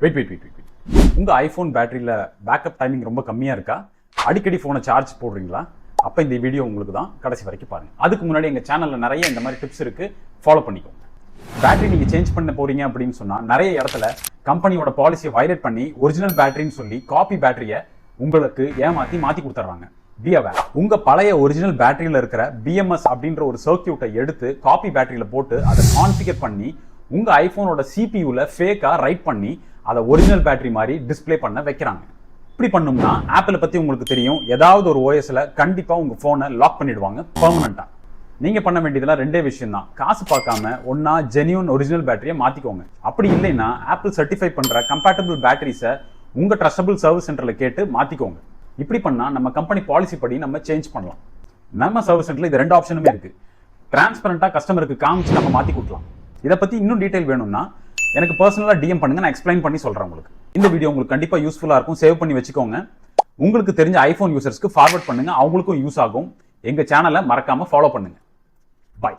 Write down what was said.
Wait. உங்கள் iPhone பேட்டரியில் backup timing ரொம்ப கம்மியாக இருக்கா? அடிக்கடி ஃபோனை சார்ஜ் போடுறீங்களா? அப்போ இந்த வீடியோ உங்களுக்கு தான், கடைசி வரைக்கும் பாருங்கள். அதுக்கு முன்னாடி எங்கள் சேனலில் நிறைய இந்த மாதிரி டிப்ஸ் இருக்குது, ஃபாலோ பண்ணிக்கோங்க. பேட்டரி நீங்கள் சேஞ்ச் பண்ண போகிறீங்க அப்படின்னு சொன்னால் நிறைய இடத்துல கம்பெனியோட பாலிசியை வயலேட் பண்ணி ஒரிஜினல் பேட்டரின்னு சொல்லி காப்பி பேட்டரியை உங்களுக்கு மாற்றி கொடுத்துட்றாங்க. உங்கள் பழைய ஒரிஜினல் பேட்டரியில் இருக்கிற BMS அப்படின்ற ஒரு சர்க்கியூட்டை எடுத்து காப்பி பேட்டரியில் போட்டு அதை கான்ஃபிகர் பண்ணி உங்கள் ஐஃபோனோட CPUவில் ஃபேக்காக ரைட் பண்ணி அதை ஒரிஜினல் பேட்டரி மாதிரி டிஸ்பிளே பண்ண வைக்கிறாங்க. இப்படி பண்ணோம்னா ஆப்பிளை பற்றி உங்களுக்கு தெரியும், ஏதாவது ஒரு OSல கண்டிப்பாக உங்கள் ஃபோனை லாக் பண்ணிடுவாங்க பெர்மனெண்ட்டாக. நீங்கள் பண்ண வேண்டியதெல்லாம் ரெண்டே விஷயம் தான். காசு பார்க்காம ஒன்றா ஜென்யூன் ஒரிஜினல் பேட்டரியை மாற்றிக்கோங்க. அப்படி இல்லைன்னா ஆப்பிள் சர்டிஃபை பண்ணுற கம்பேட்டபிள் பேட்டரிஸை உங்கள் ட்ரஸ்டபிள் சர்வீஸ் சென்டரில் கேட்டு மாற்றிக்கோங்க. இப்படி பண்ணால் நம்ம கம்பெனி பாலிசி படி நம்ம சேஞ்ச் பண்ணலாம். நம்ம சர்வீஸ் சென்டரில் இது ரெண்டு ஆப்ஷனுமே இருக்குது. டிரான்ஸ்பரண்டாக கஸ்டமருக்கு காமிச்சு நம்ம மாற்றி கொடுக்கலாம். இதை பற்றி இன்னும் டீட்டெயில் வேணும்னா எனக்கு பர்சனலாக DM பண்ணுங்க, நான் எக்ஸ்பிளைன் பண்ணி சொல்கிறேன் உங்களுக்கு. இந்த வீடியோ உங்களுக்கு கண்டிப்பாக யூஸ்ஃபுல்லாக இருக்கும், சேவ் பண்ணி வச்சுக்கோங்க. உங்களுக்கு தெரிஞ்ச ஐஃபோன் யூசர்ஸ்க்கு ஃபார்வர்ட் பண்ணுங்க, அவங்களுக்கும் யூஸ் ஆகும். எங்கள் சேனலை மறக்காமல் ஃபாலோ பண்ணுங்க. பாய்.